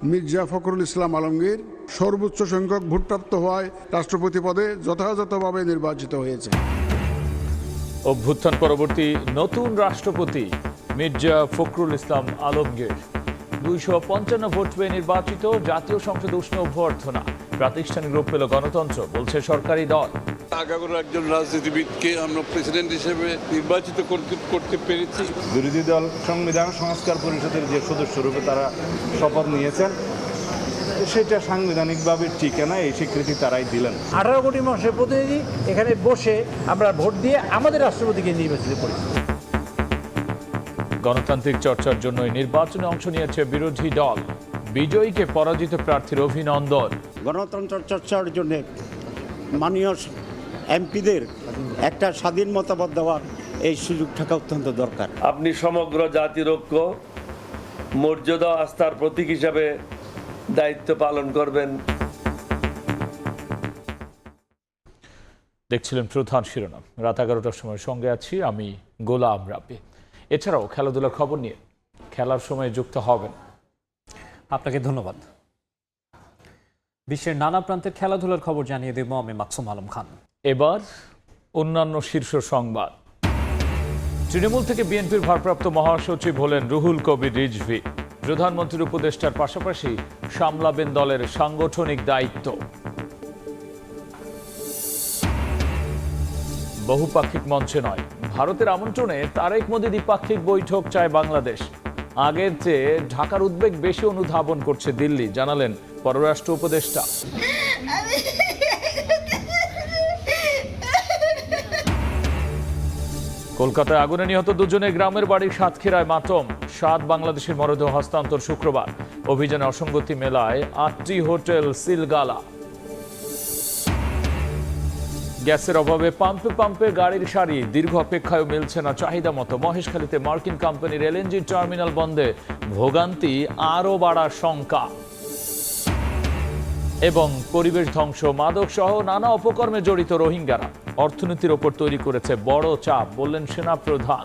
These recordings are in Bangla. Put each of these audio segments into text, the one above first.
মির্জা ফখরুল ইসলাম আলমগীর সর্বোচ্চ সংখ্যক ভোটপ্রাপ্ত হওয়ায় রাষ্ট্রপতি পদে যথাযথভাবে নির্বাচিত হয়েছে। অভ্যুত্থান পরবর্তী নতুন রাষ্ট্রপতি মির্জা ফখরুল ইসলাম আলমগীর 255 ভোট পেয়ে নির্বাচিত। জাতীয় সংসদ উষ্ণ অভ্যর্থনা, প্রাতিষ্ঠানিক রূপ পেল গণতন্ত্র, বলছে সরকারি দল। আগাগোড়া একজন রাজনীতিবিদকে আমরা প্রেসিডেন্ট হিসেবে নির্বাচিত করতে পেরেছি। বিরোধী দল সংবিধান সংস্কার পরিষদের যে সদস্য রূপে তারা শপথ নিয়েছেন, সেটা সাংবিধানিকভাবে ঠিক না, এই স্বীকৃতি তারাই দিলেন। 18 কোটি মানুষের প্রতিনিধি এখানে বসে আমরা ভোট দিয়ে আমাদের রাষ্ট্রপতিকে নির্বাচিত করি। গণতান্ত্রিক চর্চার জন্যই নির্বাচনে অংশ নিয়েছে বিরোধী দল। বিজয়ীকে পরাজিত প্রার্থীর অভিনন্দন। গণতন্ত্র চর্চার জন্য মাননীয় এমপিদের একটা স্বাধীন মতামত দেওয়ার এই সুযোগ থাকা অত্যন্ত দরকার। আপনি সমগ্র জাতির ঐক্য, মর্যাদা, আস্থার প্রতীক হিসাবে দায়িত্ব পালন করবেন। দেখছিলেন প্রধান শিরোনাম। রাত 11টার সময় সঙ্গে আছি আমি গোলাম রাব্বি। এছাড়াও খেলাধুলার খবর নিয়ে খেলার সময় যুক্ত হবেন। আপনাকে ধন্যবাদ। বিশ্বের নানা প্রান্তের খেলাধুলার খবর জানিয়ে দেব আমি মাকসুম আলম খান। এবার অন্যান্য শীর্ষ সংবাদ। তৃণমূল থেকে বিএনপির ভারপ্রাপ্ত মহাসচিব হলেন রুহুল কবির রিজভী। প্রধানমন্ত্রীর উপদেষ্টার পাশাপাশি সামলাবেন দলের সাংগঠনিক দায়িত্ব। বহুপাক্ষিক মঞ্চে নয়, ভারতের আমন্ত্রণে তারেক মোদি দ্বিপাক্ষিক বৈঠক চায় বাংলাদেশ। আগের চেয়ে ঢাকার উদ্বেগ বেশি অনুধাবন করছে দিল্লি, জানালেন পররাষ্ট্র উপদেষ্টা। কলকাতায় আগুনে নিহত দুজনে গ্রামের বাড়ির সাতক্ষীরায় মাতম। 7 বাংলাদেশের মরদেহ হস্তান্তর শুক্রবার। অভিযানে অসঙ্গতি মেলায় 8টি হোটেল সিলগালা। গ্যাসের অভাবে পাম্পে পাম্পে গাড়ির সারি, দীর্ঘ অপেক্ষায়ও মিলছে না চাহিদা মতো। মহেশখালীতে মার্কিন কোম্পানির এলএনজি টার্মিনাল বন্ধে ভোগান্তি আরও বাড়ার শঙ্কা। এবং পরিবেশ ধ্বংস, মাদক সহ নানা অপকর্মে জড়িত রোহিঙ্গারা অর্থনীতির ওপর তৈরি করেছে বড় চাপ, বললেন সেনা প্রধান।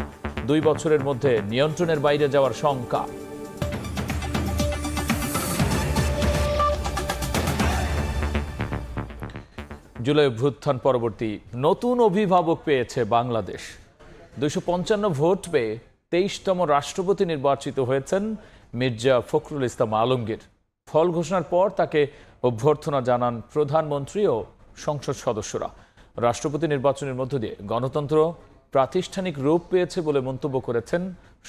2 বছরের মধ্যে নিয়ন্ত্রণের বাইরে যাওয়ার শঙ্কা। জুলাই অভ্যুত্থান পরবর্তী নতুন অভিভাবক পেয়েছে বাংলাদেশ। 255 ভোট পেয়ে 23তম রাষ্ট্রপতি নির্বাচিত হয়েছেন মির্জা ফখরুল ইসলাম আলমগীর। ফল ঘোষণার পর তাকে অভ্যর্থনা জানান প্রধানমন্ত্রী ও সংসদ সদস্যরা। রাষ্ট্রপতি নির্বাচনের মধ্য দিয়ে গণতন্ত্র প্রাতিষ্ঠানিক রূপ পেয়েছে বলে মন্তব্য করেছেন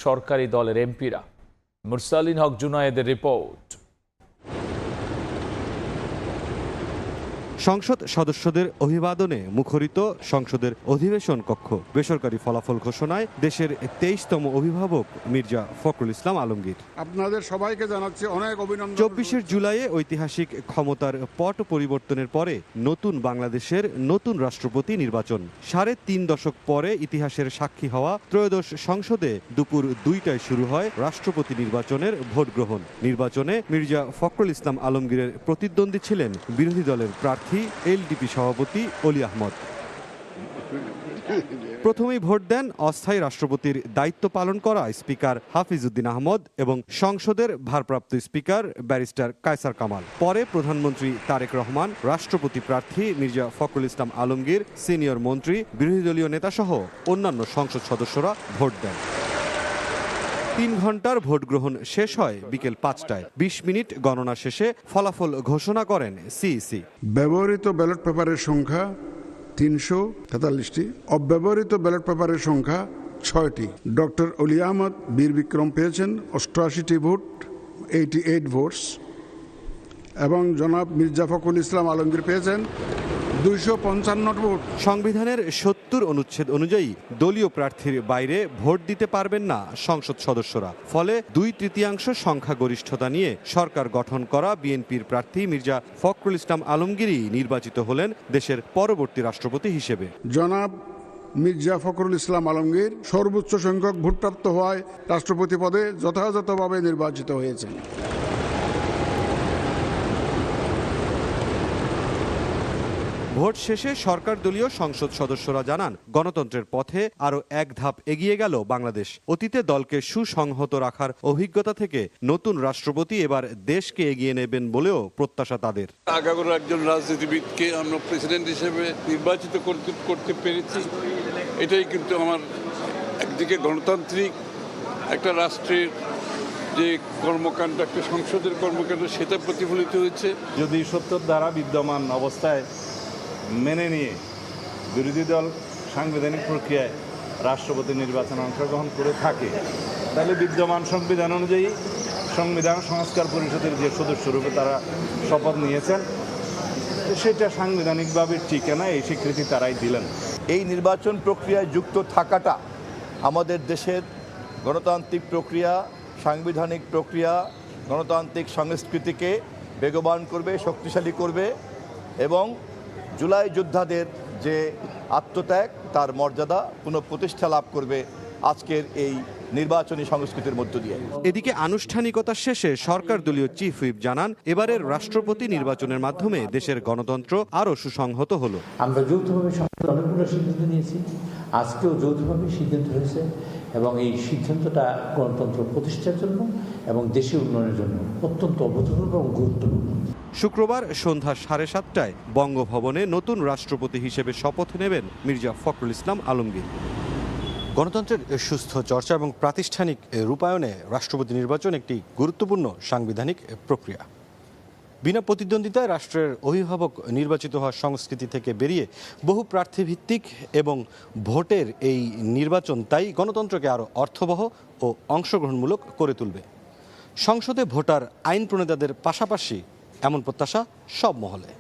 সরকারি দলের এমপিরা। মুরসালিন হক জুনায়েদের রিপোর্ট। সংসদ সদস্যদের অভিবাদনে মুখরিত সংসদের অধিবেশন কক্ষ। বেসরকারি ফলাফল ঘোষণায় দেশের 23তম অভিভাবক মির্জা ফখরুল ইসলাম আলমগীর। আপনাদের সবাইকে জানাচ্ছি অনেক অভিনন্দন। 24 জুলাইয়ে ঐতিহাসিক ক্ষমতার পট পরিবর্তনের পরে নতুন বাংলাদেশের নতুন রাষ্ট্রপতি নির্বাচন। 3.5 দশক পরে ইতিহাসের সাক্ষী হওয়া ত্রয়োদশ সংসদে দুপুর 2টায় শুরু হয় রাষ্ট্রপতি নির্বাচনের ভোট গ্রহণ। নির্বাচনে মির্জা ফখরুল ইসলাম আলমগীরের প্রতিদ্বন্দ্বী ছিলেন বিরোধী দলের প্রার্থী এলডিপি সভাপতি অলি আহমদ। প্রথমেই ভোট দেন অস্থায়ী রাষ্ট্রপতির দায়িত্ব পালন করা স্পিকার হাফিজউদ্দিন আহমদ এবং সংসদের ভারপ্রাপ্ত স্পিকার ব্যারিস্টার কায়সার কামাল। পরে প্রধানমন্ত্রী তারেক রহমান, রাষ্ট্রপতি প্রার্থী মির্জা ফখরুল ইসলাম আলমগীর, সিনিয়র মন্ত্রী, বিরোধী দলীয় নেতাসহ অন্যান্য সংসদ সদস্যরা ভোট দেন। 3 ঘন্টার ভোট গ্রহণ শেষ হয় বিকেল 5টায়। 20 মিনিট গণনা শেষে ফলাফল ঘোষণা করেন সিইসি। ব্যবহৃত ব্যালট পেপারের সংখ্যা 343টি, অব্যবহৃত ব্যালট পেপারের সংখ্যা 6টি। ডক্টর অলি আহমদ বীর বিক্রম পেয়েছেন 88টি ভোট, 88 ভোটস, এবং জনাব মির্জা ফখরুল ইসলাম আলমগীর পেয়েছেন 255 ভোট। সংবিধানের 70 অনুচ্ছেদ অনুযায়ী দলীয় প্রার্থীর বাইরে ভোট দিতে পারবেন না সংসদ সদস্যরা। ফলে 2/3 সংখ্যাগরিষ্ঠতা নিয়ে সরকার গঠন করা বিএনপির প্রার্থী মির্জা ফখরুল ইসলাম আলমগীরই নির্বাচিত হলেন দেশের পরবর্তী রাষ্ট্রপতি হিসেবে। জনাব মির্জা ফখরুল ইসলাম আলমগীর সর্বোচ্চ সংখ্যক ভোটপ্রাপ্ত হওয়ায় রাষ্ট্রপতি পদে যথাযথভাবে নির্বাচিত হয়েছেন। ভোট শেষে সরকার দলীয় সংসদ সদস্যরা জানান, গণতন্ত্রের পথে আরও এক ধাপ এগিয়ে গেল বাংলাদেশ। অতীতে দলকে সুসংহত রাখার অভিজ্ঞতা থেকে নতুন রাষ্ট্রপতি এবার দেশকে এগিয়ে নেবেন বলেও প্রত্যাশা তাদের। আগামী একজন রাজনীতিবিদকে আমরা প্রেসিডেন্ট হিসেবে নির্বাচিত করতে পেরেছি, এটাই কিন্তু আমার একদিকে গণতান্ত্রিক একটা রাষ্ট্রের যে কর্মকাণ্ড, একটা সংসদের কর্মকাণ্ড, সেটা প্রতিফলিত হয়েছে। যদি সত্যর দ্বারা বিদ্যমান অবস্থায় মেনে নিয়ে বিরোধী দল সাংবিধানিক প্রক্রিয়ায় রাষ্ট্রপতি নির্বাচনে অংশগ্রহণ করে থাকে, তাহলে বিদ্যমান সংবিধান অনুযায়ী সংবিধান সংস্কার পরিষদের যে সদস্যরূপে তারা শপথ নিয়েছেন, সেটা সাংবিধানিকভাবে ঠিক না, এই স্বীকৃতি তারাই দিলেন। এই নির্বাচন প্রক্রিয়ায় যুক্ত থাকাটা আমাদের দেশের গণতান্ত্রিক প্রক্রিয়া, সাংবিধানিক প্রক্রিয়া, গণতান্ত্রিক সংস্কৃতিকে বেগবান করবে, শক্তিশালী করবে এবং জুলাই যোদ্ধাদের যে আত্মত্যাগ, তার মর্যাদা পুনঃপ্রতিষ্ঠা লাভ করবে আজকের এই নির্বাচনী সংস্কৃতির মধ্য দিয়ে। এদিকে আনুষ্ঠানিকতা শেষে সরকার দলীয় চিফ হুইপ জানান, এবারের রাষ্ট্রপতি নির্বাচনের মাধ্যমে দেশের গণতন্ত্র আরও সুসংহত হলো। আমরা যৌথভাবে অনেকগুলো সিদ্ধান্ত নিয়েছি, আজকেও যৌথভাবে সিদ্ধান্ত হয়েছে এবং এই সিদ্ধান্তটা গণতন্ত্র প্রতিষ্ঠার জন্য এবং দেশের উন্নয়নের জন্য অত্যন্ত অভূতপূর্ব এবং গুরুত্বপূর্ণ। শুক্রবার সন্ধ্যা 7:30টায় বঙ্গভবনে নতুন রাষ্ট্রপতি হিসেবে শপথ নেবেন মির্জা ফখরুল ইসলাম আলমগীর। গণতন্ত্রের সুস্থ চর্চা এবং প্রাতিষ্ঠানিক রূপায়ণে রাষ্ট্রপতি নির্বাচন একটি গুরুত্বপূর্ণ সাংবিধানিক প্রক্রিয়া। বিনা প্রতিদ্বন্দ্বিতায় রাষ্ট্রের অভিভাবক নির্বাচিত হওয়ার সংস্কৃতি থেকে বেরিয়ে বহু প্রার্থীভিত্তিক এবং ভোটের এই নির্বাচন তাই গণতন্ত্রকে আরও অর্থবহ ও অংশগ্রহণমূলক করে তুলবে। সংসদে ভোটার আইন প্রণেতাদের পাশাপাশি এমন প্রত্যাশা সব মহলে।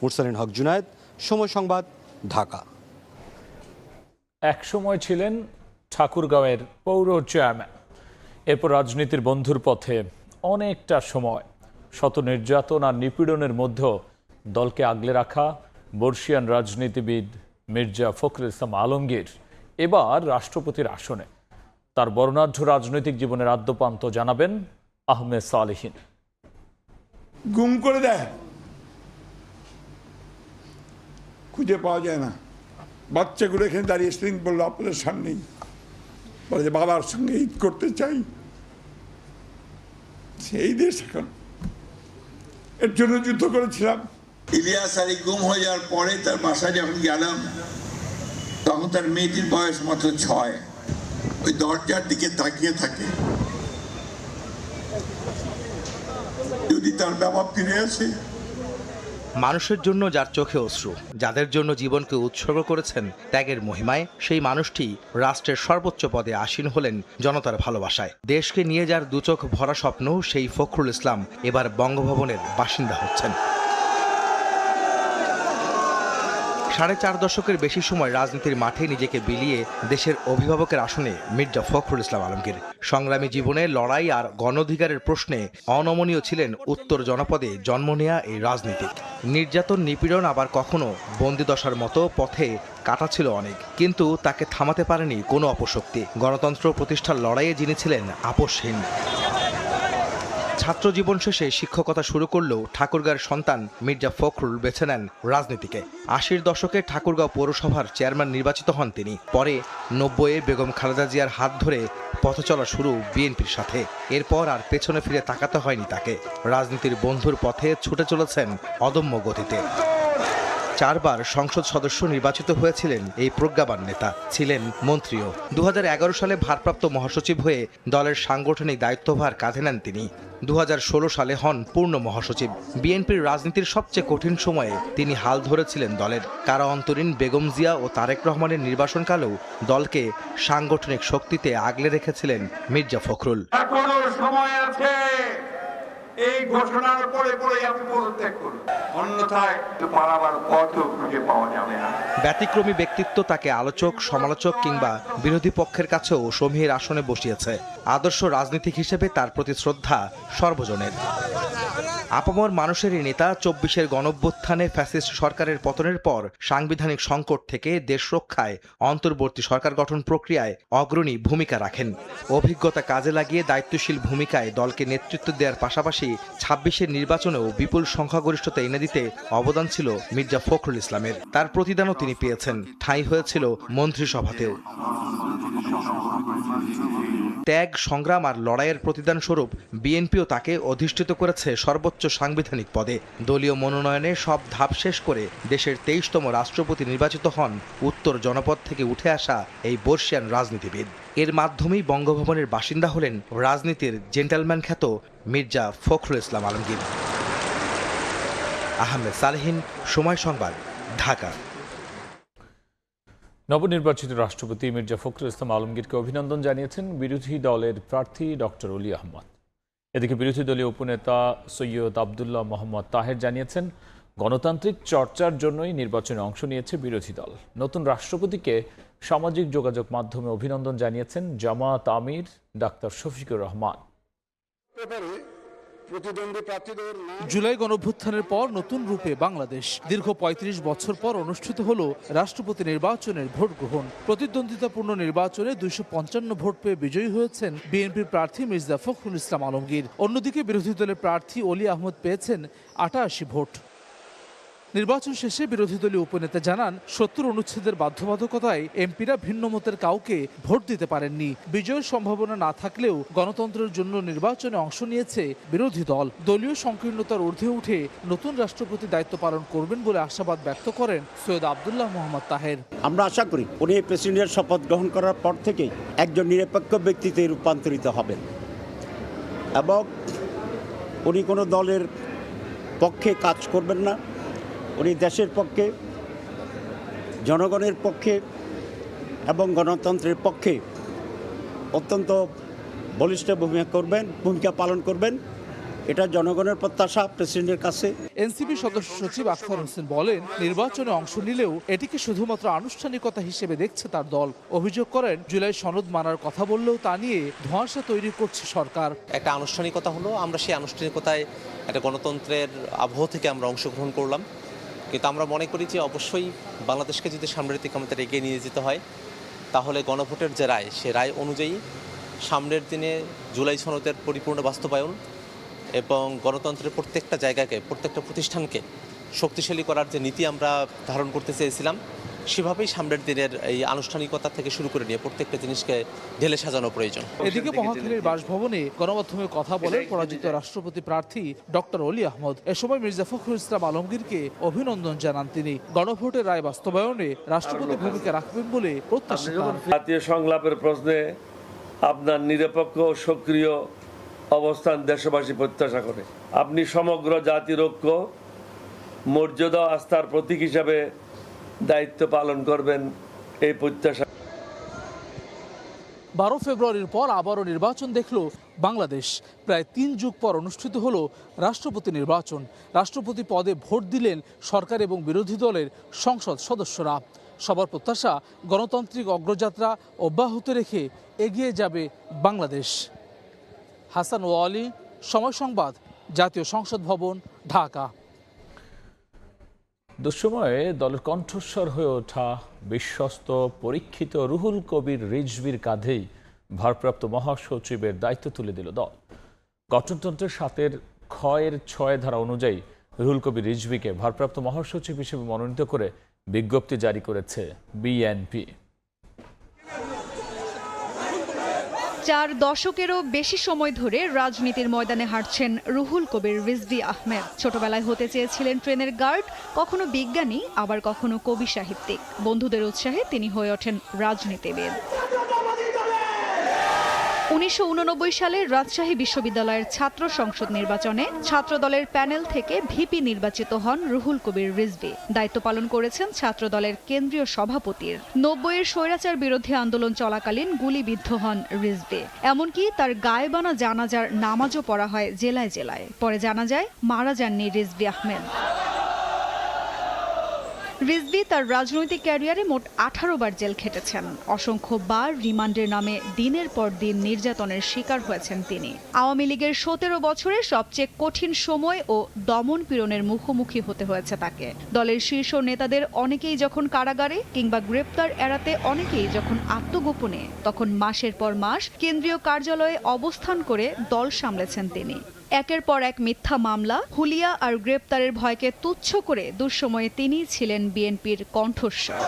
মুরসালিন হক জুনায়েদ, সময় সংবাদ, ঢাকা। এক সময় ছিলেন ঠাকুরগাঁওয়ের পৌর চেয়ারম্যান, এরপর রাজনীতির বন্ধুর পথে অনেকটা সময় শত নির্যাতন আর নিপীড়নের মধ্যেও দলকে আগলে রাখা বর্ষিয়ান রাজনীতিবিদ মির্জা ফখরুল ইসলাম আলমগীর এবার রাষ্ট্রপতির আসনে। তার বর্ণাঢ্য রাজনৈতিক জীবনের আদ্যপান্ত জানাবেন আহমেদ সালেহীন। গুম করে দেয়, খুঁজে পাওয়া যায় না। বাচ্চাগুলো এখানে দাঁড়িয়ে স্প্রিং বললো আপনাদের সামনেই, বলে যে বাবার সঙ্গে ঈদ করতে চাই। সেই দেশ এখন, এর জন্য যুদ্ধ করেছিলাম। ইলিয়াস আলী গুম হয়ে যাওয়ার পরে তার বাসায় যখন গেলাম, তখন তার মেয়েটির বয়স মাত্র 6। ওই দরজার দিকে তাকিয়ে থাকে, যদি তার বাবা ফিরে আসে। মানুষের জন্য যার চোখে অশ্রু, যাদের জন্য জীবনকে উৎসর্গ করেছেন ত্যাগের মহিমায়, সেই মানুষটি রাষ্ট্রের সর্বোচ্চ পদে আসীন হলেন জনতার ভালোবাসায়। দেশকে নিয়ে যার দুচোখ ভরা স্বপ্ন, সেই ফখরুল ইসলাম এবার বঙ্গভবনের বাসিন্দা হচ্ছেন। 4.5 দশকের বেশি সময় রাজনীতির মাঠে নিজেকে বিলিয়ে দেশের অভিভাবকের আসনে মির্জা ফখরুল ইসলাম আলমগীর। সংগ্রামী জীবনে লড়াই আর গণঅধিকারের প্রশ্নে অনমনীয় ছিলেন উত্তর জনপদে জন্ম নেয়া এই রাজনীতিক। নির্যাতন, নিপীড়ন, আবার কখনো বন্দিদশার মতো পথে কাটা ছিল অনেক, কিন্তু তাকে থামাতে পারেনি কোনো অপশক্তি। গণতন্ত্র প্রতিষ্ঠার লড়াইয়ে যিনি ছিলেন আপোষহীন। ছাত্র জীবন শেষে শিক্ষকতা শুরু করলেও ঠাকুরগাঁওয়ের সন্তান মির্জা ফখরুল বেছে নেন রাজনীতিকে। 80-র দশকে ঠাকুরগাঁও পৌরসভার চেয়ারম্যান নির্বাচিত হন তিনি। পরে 90-এ বেগম খালেদা জিয়ার হাত ধরে পথ চলা শুরু বিএনপির সাথে। এরপর আর পেছনে ফিরে তাকাতে হয়নি তাকে। রাজনীতির বন্ধুর পথে ছুটে চলেছেন অদম্য গতিতে। 4 বার সংসদ সদস্য নির্বাচিত হয়েছিলেন এই প্রজ্ঞাবান নেতা, ছিলেন মন্ত্রীও। 2011 সালে ভারপ্রাপ্ত মহাসচিব হয়ে দলের সাংগঠনিক দায়িত্বভার কাঁধে নেন তিনি। 2016 সালে হন পূর্ণ মহাসচিব। বিএনপির রাজনীতির সবচেয়ে কঠিন সময়ে তিনি হাল ধরেছিলেন দলের। কারা অন্তরীণ বেগম জিয়া ও তারেক রহমানের নির্বাসনকালেও দলকে সাংগঠনিক শক্তিতে আগলে রেখেছিলেন মির্জা ফখরুল। এখনো সময় আছে, এই ঘোষণার পরে পরে আপনি পদত্যাগ করুন, অন্যথায় পালাবার পথও খুঁজে পাওয়া যাবে না। ব্যতিক্রমী ব্যক্তিত্ব তাকে আলোচক, সমালোচক কিংবা বিরোধী পক্ষের কাছেও সমীহের আসনে বসিয়েছে। আদর্শ রাজনীতিক হিসেবে তার প্রতি শ্রদ্ধা সর্বজনের। আপামর মানুষেরই নেতা, 24-এর গণঅভ্যুত্থানে ফ্যাসিস্ট সরকারের পতনের পর সাংবিধানিক সংকট থেকে দেশ রক্ষায় অন্তর্বর্তী সরকার গঠন প্রক্রিয়ায় অগ্রণী ভূমিকা রাখেন। অভিজ্ঞতা কাজে লাগিয়ে দায়িত্বশীল ভূমিকায় দলকে নেতৃত্ব দেওয়ার পাশাপাশি পাশাপাশি ২৬-এর নির্বাচনেও বিপুল সংখ্যাগরিষ্ঠতা এনে দিতে অবদান ছিল মির্জা ফখরুল ইসলামের। তার প্রতিদানও তিনি পেয়েছেন, ঠাঁই হয়েছিল মন্ত্রিসভাতেও। ত্যাগ, সংগ্রাম আর লড়াইয়ের প্রতিদান স্বরূপ বিএনপিও তাকে অধিষ্ঠিত করেছে সর্বোচ্চ সাংবিধানিক পদে। দলীয় মনোনয়নে সব ধাপ শেষ করে দেশের ২৩তম রাষ্ট্রপতি নির্বাচিত হন উত্তর জনপদ থেকে উঠে আসা এই বর্ষিয়ান রাজনীতিবিদ। এর মাধ্যমেই বঙ্গভবনের বাসিন্দা হলেন রাজনীতির জেন্টলম্যান খ্যাত মির্জা ফখরুল ইসলাম আলমগীর। আহমেদ সালেহীন, সময় সংবাদ, ঢাকা। নবনির্বাচিত রাষ্ট্রপতি মির্জা ফখরুল ইসলাম আলমগীরকে অভিনন্দন জানিয়েছেন বিরোধী দলের প্রার্থী ডক্টর অলি আহমদ। এদিকে বিরোধী দলীয় উপনেতা সৈয়দ আবদুল্লাহ মোহাম্মদ তাহের জানিয়েছেন, গণতান্ত্রিক চর্চার জন্যই নির্বাচনে অংশ নিয়েছে বিরোধী দল। নতুন রাষ্ট্রপতিকে সামাজিক যোগাযোগ মাধ্যমে অভিনন্দন জানিয়েছেন জামায়াত আমির ডাক্তার শফিকুর রহমান। জুলাই গণঅভ্যুত্থানের পর নতুন রূপে বাংলাদেশ। দীর্ঘ ৩৫ বছর পর অনুষ্ঠিত হল রাষ্ট্রপতি নির্বাচনের ভোট গ্রহণ। প্রতিদ্বন্দ্বিতাপূর্ণ নির্বাচনে ২৫৫ ভোট পেয়ে বিজয়ী হয়েছেন বিএনপির প্রার্থী মির্জা ফখরুল ইসলাম আলমগীর। অন্যদিকে বিরোধী দলের প্রার্থী অলি আহমদ পেয়েছেন ৮৮ ভোট। নির্বাচন শেষে বিরোধী দলীয় উপনেতা জানান, ৭০ অনুচ্ছেদের বাধ্যবাধকতায় এমপিরা ভিন্ন মতের কাউকে ভোট দিতে পারেননি। বিজয়ের সম্ভাবনা না থাকলেও গণতন্ত্রের জন্য নির্বাচনে অংশ নিয়েছে বিরোধী দল। দলীয় সংকীর্ণতার ঊর্ধ্বে উঠে নতুন রাষ্ট্রপতি দায়িত্ব পালন করবেন বলে আশাবাদ ব্যক্ত করেন সৈয়দ আবদুল্লাহ মোহাম্মদ তাহের। আমরা আশা করি উনি প্রেসিডেন্টের শপথ গ্রহণ করার পর থেকেই একজন নিরপেক্ষ ব্যক্তিতে রূপান্তরিত হবেন এবং উনি কোনো দলের পক্ষে কাজ করবেন না। উনি দেশের পক্ষে, জনগণের পক্ষে এবং গণতন্ত্রের পক্ষে অত্যন্ত বলিষ্ঠ ভূমিকা পালন করবেন। এটা জনগণের প্রত্যাশা প্রেসিডেন্টের কাছে। এনসিপি সদস্য সচিব আখতার হোসেন বলেন, নির্বাচনে অংশ নিলেও এটিকে শুধুমাত্র আনুষ্ঠানিকতা হিসেবে দেখছে তার দল। অভিযোগ করেন, জুলাই সনদ মানার কথা বললেও তা নিয়ে ধোঁয়াশা তৈরি করছে সরকার। একটা আনুষ্ঠানিকতা হলো, আমরা সেই আনুষ্ঠানিকতায় একটা গণতন্ত্রের আবহ থেকে আমরা অংশগ্রহণ করলাম। কিন্তু আমরা মনে করি যে অবশ্যই বাংলাদেশকে যদি সামনের দিকে আমাদের এগিয়ে নিয়ে যেতে হয়, তাহলে গণভোটের যে রায়, সে রায় অনুযায়ী সামনের দিনে জুলাই সনদের পরিপূর্ণ বাস্তবায়ন এবং গণতন্ত্রের প্রত্যেকটা জায়গাকে, প্রত্যেকটা প্রতিষ্ঠানকে শক্তিশালী করার যে নীতি আমরা ধারণ করতে চেয়েছিলাম, সেভাবেই সামনের দিনের এই আনুষ্ঠানিকতা থেকে শুরু করে নিয়ে প্রত্যেকটা জিনিসকে ঢেলে সাজানো প্রয়োজন। এদিকে মহাখালীর বাসভবনে গণমাধ্যমে কথা বলেন পরাজিত রাষ্ট্রপতি প্রার্থী ডক্টর অলি আহমদ। এ সময় মির্জা ফখরুল ইসলাম আলমগীরকে অভিনন্দন জানান তিনি। গণভোটের রায় বাস্তবায়নে রাষ্ট্রপতি ভূমিকা রাখবেন বলে প্রত্যাশা করেন। জাতীয় সংলাপের প্রশ্নে আপনার নিরপেক্ষ ও সক্রিয় অবস্থান দেশবাসী প্রত্যাশা করে। আপনি সমগ্র জাতির ঐক্য, মর্যাদা, আস্থার প্রতীক হিসাবে দায়িত্ব পালন করবেন, এই প্রত্যাশা। ১২ ফেব্রুয়ারির পর আবারও নির্বাচন দেখল বাংলাদেশ। প্রায় ৩ যুগ পর অনুষ্ঠিত হলো রাষ্ট্রপতি নির্বাচন। রাষ্ট্রপতি পদে ভোট দিলেন সরকার এবং বিরোধী দলের সংসদ সদস্যরা। সবার প্রত্যাশা, গণতান্ত্রিক অগ্রযাত্রা অব্যাহত রেখে এগিয়ে যাবে বাংলাদেশ। হাসান ওয়ালি, সময় সংবাদ, জাতীয় সংসদ ভবন, ঢাকা। দুঃসময়ে দলের কণ্ঠস্বর হয়ে ওঠা বিশ্বস্ত পরীক্ষিত রুহুল কবির রিজভির কাঁধেই ভারপ্রাপ্ত মহাসচিবের দায়িত্ব তুলে দিল দল। গঠনতন্ত্রের 7-6 ধারা অনুযায়ী রুহুল কবির রিজভিকে ভারপ্রাপ্ত মহাসচিব হিসেবে মনোনীত করে বিজ্ঞপ্তি জারি করেছে বিএনপি। 4 দশকেরও বেশি সময় ধরে রাজনীতির ময়দানে হাঁটছেন রুহুল কবির রিজভী আহমেদ। ছোটবেলায় হতে চেয়েছিলেন ট্রেনের গার্ড, কখনো বিজ্ঞানী, আবার কখনো কবি সাহিত্যিক। বন্ধুদের উৎসাহে তিনি হয়ে ওঠেন রাজনীতিবিদ। 1989 সালে রাজশাহী বিশ্ববিদ্যালয়ের ছাত্র সংসদ নির্বাচনে ছাত্রদলের প্যানেল থেকে ভিপি নির্বাচিত হন রুহুল কবির রিজভী। দায়িত্ব পালন করেছেন ছাত্রদলের কেন্দ্রীয় সভাপতির। 90-এর স্বৈরাচার বিরোধী আন্দোলন চলাকালীন গুলিবিদ্ধ হন রিজভী। এমনকি তার গায়েবানা জানাজার নামাজও পড়া হয় জেলায় জেলায়। পরে জানা যায় মারা যাননি রিজভী আহমেদ। রিজভী তার রাজনৈতিক ক্যারিয়ারে মোট 18 বার জেল খেটেছেন। অসংখ্য বার রিমান্ডের নামে দিনের পর দিন নির্যাতনের শিকার হয়েছেন তিনি। আওয়ামী লীগের 17 বছরে সবচেয়ে কঠিন সময় ও দমন পীড়নের মুখোমুখি হতে হয়েছে তাকে। দলের শীর্ষ নেতাদের অনেকেই যখন কারাগারে কিংবা গ্রেপ্তার এড়াতে অনেকেই যখন আত্মগোপনে, তখন মাসের পর মাস কেন্দ্রীয় কার্যালয়ে অবস্থান করে দল সামলেছেন তিনি। একের পর এক মিথ্যা মামলা, হুলিয়া আর গ্রেপ্তারের ভয়কে তুচ্ছ করে দুঃসময়ে তিনিই ছিলেন বিএনপির কণ্ঠস্বর।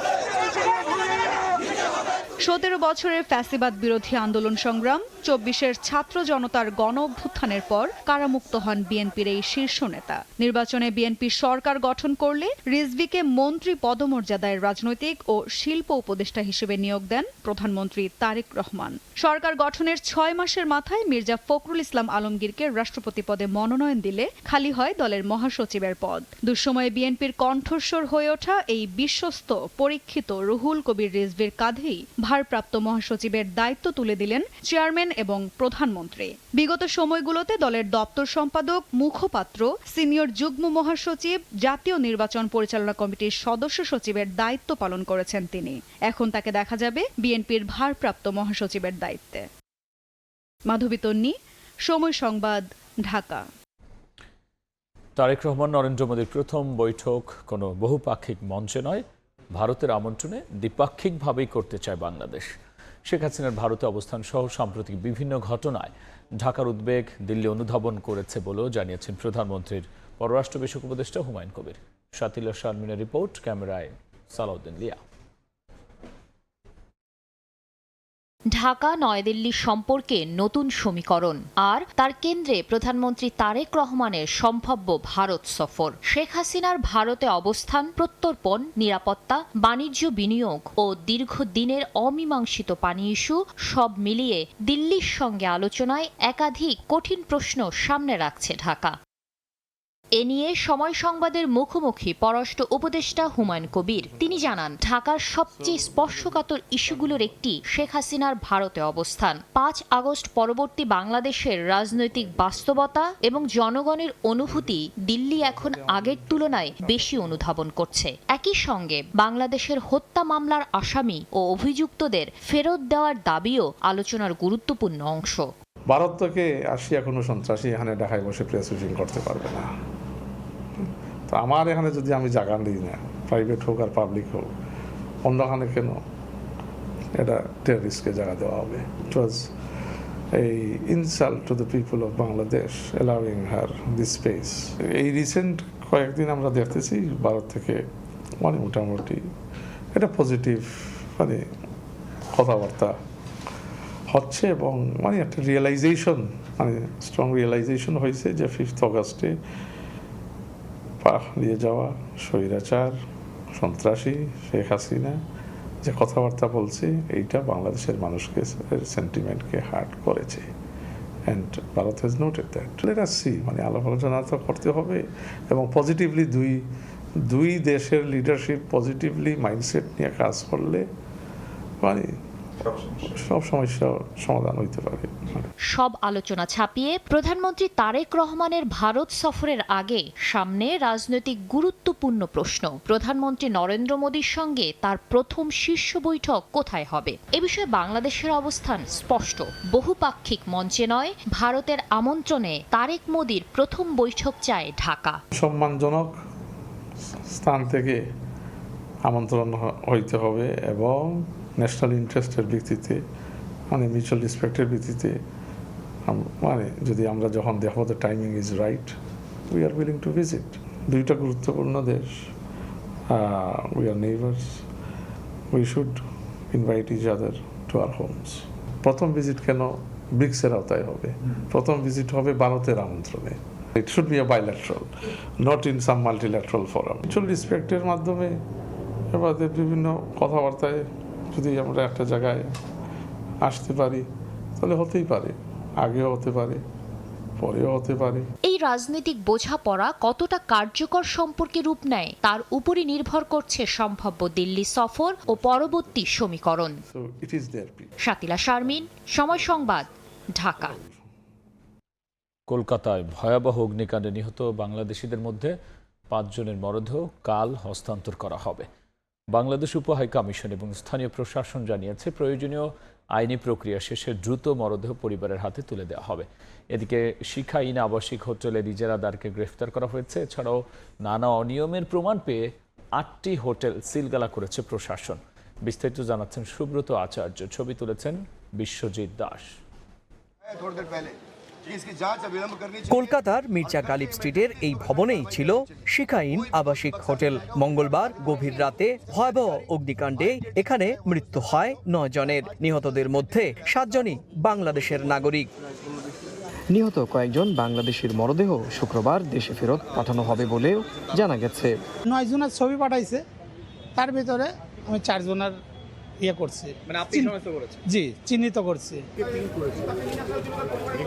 17 বছরের ফ্যাসিবাদ বিরোধী আন্দোলন সংগ্রাম, 24-এর ছাত্র জনতার গণ অভ্যুত্থানের পর কারামুক্ত হন বিএনপির এই শীর্ষ নেতা। নির্বাচনে বিএনপি সরকার গঠন করলে রিজভীকে মন্ত্রী পদমর্যাদায় রাজনৈতিক ও শিল্প উপদেষ্টা হিসেবে নিয়োগ দেন প্রধানমন্ত্রী তারেক রহমান। সরকার গঠনের 6 মাসের মাথায় মির্জা ফখরুল ইসলাম আলমগীরকে রাষ্ট্রপতি পদে মনোনয়ন দিলে খালি হয় দলের মহাসচিবের পদ। দুঃসময়ে বিএনপির কণ্ঠস্বর হয়ে ওঠা এই বিশ্বস্ত পরীক্ষিত রুহুল কবির রিজভীর কাঁধেই ভারপ্রাপ্ত মহাসচিবের দায়িত্ব তুলে দিলেন চেয়ারম্যান এবং প্রধানমন্ত্রী। বিগত সময়গুলোতে দলের দপ্তর সম্পাদক, মুখপাত্র, সিনিয়র যুগ্ম মহাসচিব, জাতীয় নির্বাচন পরিচালনা কমিটির সদস্য সচিবের দায়িত্ব পালন করেছেন তিনি। এখন তাকে দেখা যাবে বিএনপির ভারপ্রাপ্ত মহাসচিবের দায়িত্বে। মাধবী তন্নি, সময় সংবাদ, ঢাকা। তারেক রহমান নরেন্দ্র মোদীর প্রথম বৈঠক কোনো বহুপাক্ষিক মঞ্চে নয়, ভারতের আমন্ত্রণে দ্বিপাক্ষিকভাবেই করতে চায় বাংলাদেশ। শেখ হাসিনার ভারতে অবস্থান সহ সাম্প্রতিক বিভিন্ন ঘটনায় ঢাকার উদ্বেগ দিল্লি অনুধাবন করেছে বলেও জানিয়েছেন প্রধানমন্ত্রীর পররাষ্ট্র বিষয়ক উপদেষ্টা হুমায়ুন কবির। শাতিলা শারমিনের রিপোর্ট, ক্যামেরায় সালাউদ্দিন লিয়া। ঢাকা নয়াদিল্লি সম্পর্কে নতুন সমীকরণ আর তার কেন্দ্রে প্রধানমন্ত্রী তারেক রহমানের সম্ভাব্য ভারত সফর। শেখ হাসিনার ভারতে অবস্থান, প্রত্যর্পণ, নিরাপত্তা, বাণিজ্য, বিনিয়োগ ও দীর্ঘদিনের অমীমাংসিত পানি ইস্যু সব মিলিয়ে দিল্লির সঙ্গে আলোচনায় একাধিক কঠিন প্রশ্ন সামনে রাখছে ঢাকা। এ নিয়ে সময় সংবাদের মুখোমুখি পররাষ্ট্র উপদেষ্টা হুমায়ুন কবির। তিনি জানান, ঢাকার সবচেয়ে স্পর্শকাতর ইস্যুগুলোর একটি শেখ হাসিনার ভারতে অবস্থান। 5 আগস্ট পরবর্তী বাংলাদেশের রাজনৈতিক বাস্তবতা এবং জনগণের অনুভূতি দিল্লি এখন আগের তুলনায় বেশি অনুধাবন করছে। একই সঙ্গে বাংলাদেশের হত্যা মামলার আসামি ও অভিযুক্তদের ফেরত দেওয়ার দাবিও আলোচনার গুরুত্বপূর্ণ অংশ। ভারত থেকে আসিয়া কোনো সন্ত্রাসী এখানে ঢাকায় বসে প্রেস ব্রিফিং করতে পারবে না। তো আমার এখানে যদি আমি জায়গা দিই না, প্রাইভেট হোক আর পাবলিক হোক, অন্যখানে কেন এটা টেররিস্টকে জায়গা দেওয়া হবে? ইট ওয়াজ এই insult to the people of Bangladesh allowing her this space. এই রিসেন্ট কয়েকদিন আমরা দেখতেছি ভারত থেকে মোটামুটি এটা পজিটিভ কথাবার্তা হচ্ছে এবং একটা রিয়েলাইজেশন, স্ট্রং রিয়েলাইজেশন হয়েছে যে 5 আগস্টে পালিয়ে যাওয়া স্বৈরাচার, সন্ত্রাসী শেখ হাসিনা যে কথাবার্তা বলছে, এইটা বাংলাদেশের মানুষকে সেন্টিমেন্টকে হার্ট করেছে। And Bharat has noted that. Let us see, আলাপ আলোচনা তো করতে হবে এবং পজিটিভলি দুই দেশের লিডারশিপ পজিটিভলি মাইন্ডসেট নিয়ে কাজ করলে সব সমস্যার সমাধান হইতে পারে। সব আলোচনা ছাপিয়ে প্রধানমন্ত্রী তারেক রহমানের ভারত সফরের আগে সামনে রাজনৈতিক গুরুত্বপূর্ণ প্রশ্ন। প্রধানমন্ত্রী নরেন্দ্র মোদীর সঙ্গে তার প্রথম শীর্ষ বৈঠক কোথায় হবে? এ বিষয়ে বাংলাদেশের অবস্থান স্পষ্ট। বহুপাক্ষিক মঞ্চে নয়, ভারতের আমন্ত্রণে তারেক মোদীর প্রথম বৈঠক চায় ঢাকা। সম্মানজনক স্থান থেকে আমন্ত্রণ হইতে হবে এবং ন্যাশনাল ইন্টারেস্টের ভিত্তিতে, মিউচুয়াল রেসপেক্টের ভিত্তিতে, যদি আমরা যখন দেখবো the timing is right, we are willing to visit. দুইটা গুরুত্বপূর্ণ দেশ, we are neighbours, we should invite each other to our homes. প্রথম ভিজিট কেন ব্রিক্সের আওতায় হবে? প্রথম ভিজিট হবে ভারতের আমন্ত্রণে। It should be a bilateral, not in some multilateral forum. Mutual রেসপেক্টের মাধ্যমে এবারে বিভিন্ন কথাবার্তায় যদি আমরা একটা জায়গায় আসতে পারি, তাহলে হতেই পারে, আগেও হতে পারে, পরেও হতে পারে। এই রাজনৈতিক বোঝাপড়া কতটা কার্যকর সম্পর্কে রূপ নেয় তার উপরই নির্ভর করছে সম্ভাব্য দিল্লি সফর ও পরবর্তী সমীকরণ। শাতিলা শারমিন, সময় সংবাদ, ঢাকা। কলকাতায় ভয়াবহ অগ্নিকাণ্ডে নিহত বাংলাদেশিদের মধ্যে 5 জনের মরদেহ কাল হস্তান্তর করা হবে। বাংলাদেশ উপ হাই কমিশন এবং স্থানীয় প্রশাসন জানিয়েছে, প্রয়োজনীয় আইনি প্রক্রিয়া শেষে দ্রুত মরদেহ পরিবারের হাতে তুলে দেওয়া হবে। এদিকে শিখাইন আবাসিক হোটেলের ইজারাদারকে গ্রেফতার করা হয়েছে। এছাড়াও নানা অনিয়মের প্রমাণ পেয়ে 8টি হোটেল সিলগালা করেছে প্রশাসন। বিস্তারিত জানাচ্ছেন সুব্রত আচার্য, ছবি তুলেছেন বিশ্বজিৎ দাস। কলকাতার মির্জা গালিব স্ট্রিটের এই ভবনেই ছিল শিখাইন আবাসিক হোটেল। মঙ্গলবার গভীর রাতে ভয়াবহ অগ্নিকাণ্ডে এখানে মৃত্যু হয় 9 জনের। নিহতদের মধ্যে 7 জনই বাংলাদেশের নাগরিক। নিহত কয়েকজন বাংলাদেশের মরদেহ শুক্রবার দেশে ফেরত পাঠানো হবে বলেও জানা গেছে। 9 জনের ছবি পাঠাইছে, তার ভিতরে আমি 4 জনের করছি, মানে আপনি শনাক্ত করেছেন? জি, চিহ্নিত করছি।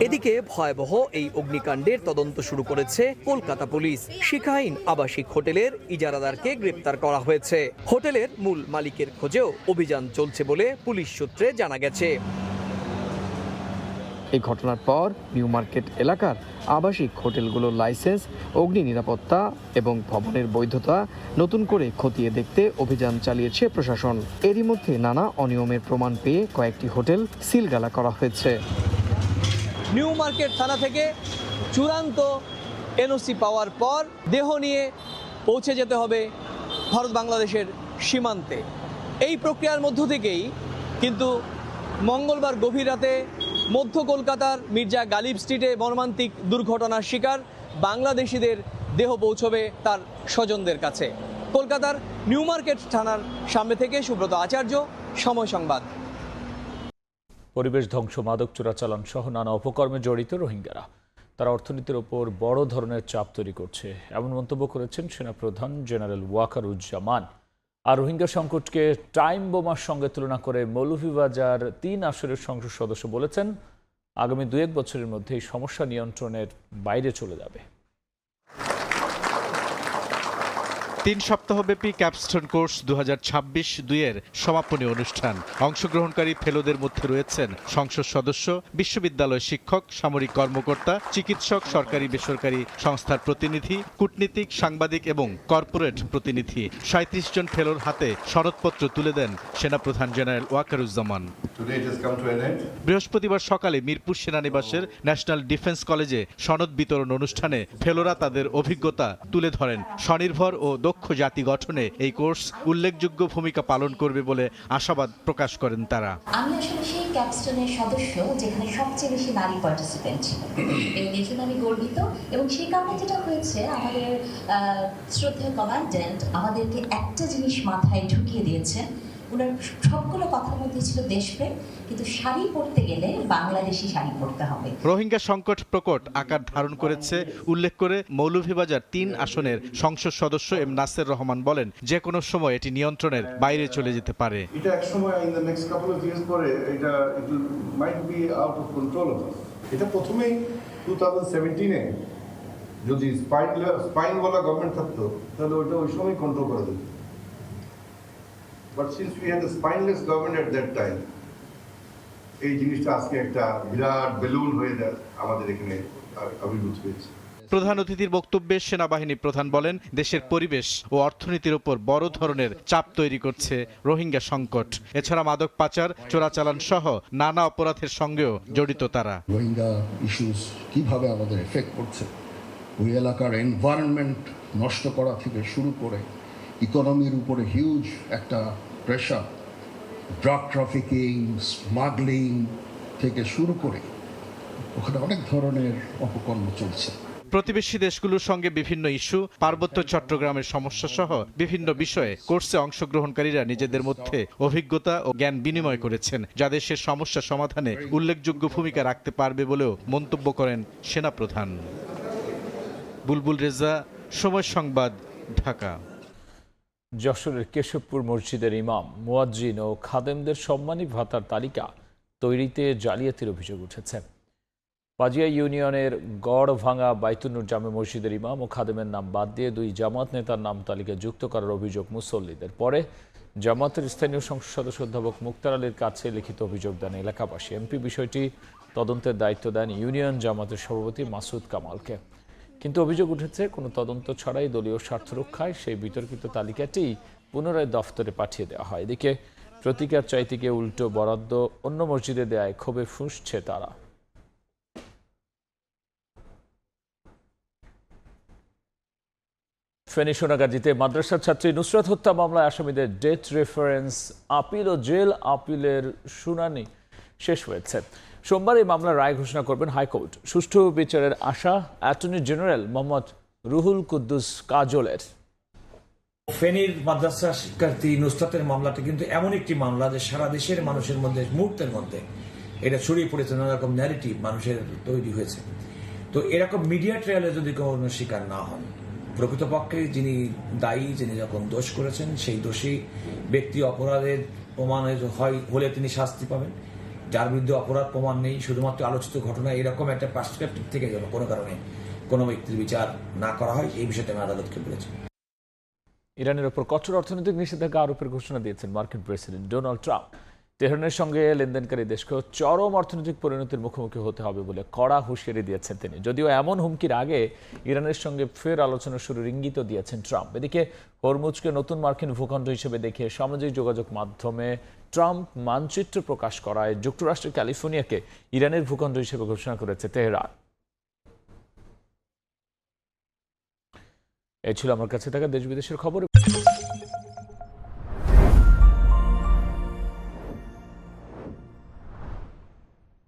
এদিকে ভয়াবহ এই অগ্নিকাণ্ডের তদন্ত শুরু করেছে কলকাতা পুলিশ। শিখাইন আবাসিক হোটেলের ইজারাদারকে গ্রেপ্তার করা হয়েছে। হোটেলের মূল মালিকের খোঁজেও অভিযান চলছে বলে পুলিশ সূত্রে জানা গেছে। এই ঘটনার পর নিউ মার্কেট এলাকার আবাসিক হোটেলগুলোর লাইসেন্স, অগ্নি নিরাপত্তা এবং ভবনের বৈধতা নতুন করে খতিয়ে দেখতে অভিযান চালিয়েছে প্রশাসন। এরই মধ্যে নানা অনিয়মের প্রমাণ পেয়ে কয়েকটি হোটেল সিলগালা করা হয়েছে। নিউ মার্কেট থানা থেকে চূড়ান্ত এনওসি পাওয়ার পর দেহ নিয়ে পৌঁছে যেতে হবে ভারত বাংলাদেশের সীমান্তে। এই প্রক্রিয়ার মধ্য থেকেই কিন্তু মঙ্গলবার গভীর রাতে মধ্য কলকাতার মির্জা গালিব স্ট্রিটে মর্মান্তিক দুর্ঘটনার শিকার বাংলাদেশিদের দেহ পৌঁছবে তার স্বজনদের কাছে। কলকাতার নিউ মার্কেট থানার সামনে থেকে সুব্রত আচার্য, সময় সংবাদ। পরিবেশ ধ্বংস, মাদক চোরাচালান সহ নানা অপকর্মে জড়িত রোহিঙ্গারা তারা অর্থনীতির ওপর বড় ধরনের চাপ তৈরি করছে, এমন মন্তব্য করেছেন সেনাপ্রধান জেনারেল ওয়াকারুজ্জামান। আর রোহিঙ্গা সংকটকে টাইম বোমার সঙ্গে তুলনা করে মৌলভীবাজার 3 আসনের সংসদ সদস্য বলেছেন আগামী 2-1 বছরের মধ্যে এই সমস্যা নিয়ন্ত্রণের বাইরে চলে যাবে। 3 সপ্তাহব্যাপী ক্যাপস্টোন কোর্স 2026-2 সমাপনী অনুষ্ঠান। অংশগ্রহণকারী ফেলোদের মধ্যে রয়েছেন সংসদ সদস্য, বিশ্ববিদ্যালয় শিক্ষক, সামরিক কর্মকর্তা, চিকিৎসক, সরকারি বেসরকারি সংস্থার প্রতিনিধি, কূটনীতিক, সাংবাদিক এবং কর্পোরেট প্রতিনিধি। 37 জন ফেলোর হাতে সনদপত্র তুলে দেন সেনাপ্রধান জেনারেল ওয়াকারুজ্জামান। বৃহস্পতিবার সকালে মিরপুর সেনানিবাসের ন্যাশনাল ডিফেন্স কলেজে সনদ বিতরণ অনুষ্ঠানে ফেলোরা তাদের অভিজ্ঞতা তুলে ধরেন। স্বনির্ভর ও দক্ষ জাতি গঠনে এই কোর্স উল্লেখযোগ্য ভূমিকা পালন করবে বলে আশাবাদ প্রকাশ করেন তারা। আমি আসলে সেই ক্যাপস্টোনের সদস্য যেখানে সবচেয়ে বেশি নারী পার্টিসিপেন্ট ছিল, এবং এই জন্য আমি গর্বিত। এবং সেই কারণে যেটা হয়েছে, আমাদের শ্রদ্ধেয় কমান্ড্যান্ট আমাদেরকে একটা জিনিস মাথায় ঢুকিয়ে দিয়েছেন। ওনার সবগুলো কথার মধ্যে ছিল দেশপ্রেম, কিন্তু শাড়ি পরতে গেলে বাংলাদেশি শাড়ি পরতে হবে। রোহিঙ্গা সংকট প্রকট আকার ধারণ করেছে উল্লেখ করে মৌলভীবাজার 3 আসনের সংসদ সদস্য এম নাসের রহমান বলেন, যে কোনো সময় এটি নিয়ন্ত্রণের বাইরে চলে যেতে পারে। এটা এক সময় in the next couple of years পরে এটা might be out of control of us. এটা প্রথমেই 2017-এ যদি স্পাইনওয়ালা গভর্নমেন্ট থাকতো তাহলে ওইটা ওই সময় কন্ট্রোল করা যেত। But since we had a spineless government at that time, এই জিনিসটা আজকে একটা বিরাট বেলুন হয়ে আমাদের এখানে আবির্ভূত হয়েছে। প্রধান অতিথির বক্তব্যে সেনাবাহিনী প্রধান বলেন, দেশের পরিবেশ ও অর্থনীতির উপর বড় ধরনের চাপ তৈরি করছে রোহিঙ্গা সংকট। এছাড়া মাদক পাচার, চোরাচালান সহ নানা অপরাধের সঙ্গেও জড়িত তারা। রোহিঙ্গা ইস্যুস কিভাবে আমাদের এফেক্ট করছে, ওই এলাকার এনভায়রনমেন্ট নষ্ট করা থেকে শুরু করে ইকোনমির উপরে হিউজ একটা প্রেশার, ড্রাগ ট্রাফিকিং, স্মাগলিং থেকে শুরু করে ওখানে অনেক ধরনের অপকর্ম চলছে। প্রতিবেশী দেশগুলোর সঙ্গে বিভিন্ন ইস্যু, পার্বত্য চট্টগ্রামের সমস্যা সহ বিভিন্ন বিষয়ে কোর্সে অংশগ্রহণকারীরা নিজেদের মধ্যে অভিজ্ঞতা ও জ্ঞান বিনিময় করেছেন, যা দেশের সমস্যা সমাধানে উল্লেখযোগ্য ভূমিকা রাখতে পারবে বলেও মন্তব্য করেন সেনাপ্রধান। বুলবুল রেজা, সময় সংবাদ, ঢাকা। যশোরের কেশবপুর মসজিদের ইমাম, মুয়াজ্জিন ও খাদেমদের সম্মানী ভাতার তালিকা তৈরিতে জালিয়াতির অভিযোগ উঠেছে। পাজিয়া ইউনিয়নের গড়ভাঙা বাইতুন্নুর জামে মসজিদের ইমাম ও খাদেমের নাম বাদ দিয়ে 2 জামাত নেতার নাম তালিকায় যুক্ত করার অভিযোগ মুসল্লিদের। পরে জামাতের স্থানীয় সংসদ সদস্য অধ্যাপক মুক্তার আলীর কাছে লিখিত অভিযোগ দেন এলাকাবাসী। এমপি বিষয়টি তদন্তের দায়িত্ব দেন ইউনিয়ন জামাতের সভাপতি মাসুদ কামালকে। কিন্তু অভিযোগ উঠেছে, কোনো তদন্ত ছাড়াই দলীয় স্বার্থ রক্ষায় সেই বিতর্কিত তালিকাটি পুনরায় দফতরে পাঠিয়ে দেওয়া হয়। এদিকে প্রতিকার চাইতে গিয়ে উল্টো বরাদ্দ অন্য মসজিদে দেয়ায় ক্ষোভে ফুঁসছে তারা। ফেনী সোনাগাজীতে মাদ্রাসার ছাত্রী নুসরাত হত্যা মামলায় আসামিদের ডেথ রেফারেন্স আপিল ও জেল আপিলের শুনানি শেষ হয়েছে। সোমবার এই মামলার রায় ঘোষণা করবেন হাইকোর্ট। সুষ্ঠু বিচারের আশা অ্যাটর্নি জেনারেল মোহাম্মদ রুহুল কুদ্দুস কাজলের। ফেনীর মাদ্রাসা শিক্ষার্থী নুসরাতের মামলাটি কিন্তু এমন একটি মামলা যে সারা দেশের মানুষের মধ্যে মুহূর্তের মধ্যে এটা ছড়িয়ে পড়েছে, নানা রকম ন্যারেটিভ মানুষের তৈরি হয়েছে। তো এরকম মিডিয়া ট্রায়ালে যদি কোনো শিকার না হন, প্রকৃতপক্ষে যিনি দায়ী, যিনি যখন দোষ করেছেন সেই দোষী ব্যক্তি অপরাধের প্রমাণের হলে তিনি শাস্তি পাবেন। যার বিরুদ্ধে অপরাধ প্রমাণ নেই, শুধুমাত্র আলোচিত ঘটনা, এরকম একটা পার্সপেক্টিভ থেকে যেন কোনো কারণে কোনো ব্যক্তির বিচার না করা হয়, এই বিষয়টা আমি আদালতকে বলেছি। ইরানের ওপর কঠোর অর্থনৈতিক নিষেধাজ্ঞা আরোপের ঘোষণা দিয়েছেন মার্কিন প্রেসিডেন্ট ডোনাল্ড ট্রাম্প। তেহরানের সঙ্গে লেনদেনকারী দেশকে চরম অর্থনৈতিক পরিণতির মুখোমুখি হতে হবে বলে কড়া হুঁশিয়ারি দিয়েছেন তিনি। যদিও এমন হুমকির আগে ইরানের সঙ্গে ফের আলোচনা শুরুর ইঙ্গিত দিয়েছেন ট্রাম্প। এদিকে হরমুজকে নতুন মার্কিন ভূখণ্ড হিসেবে দেখে সামাজিক যোগাযোগ মাধ্যমে ট্রাম্প মানচিত্র প্রকাশ করায় যুক্তরাষ্ট্রের ক্যালিফোর্নিয়াকে ইরানের ভূখণ্ড হিসেবে ঘোষণা করেছে তেহরান। এই ছিল আমার কাছে থাকা দেশ বিদেশের খবর।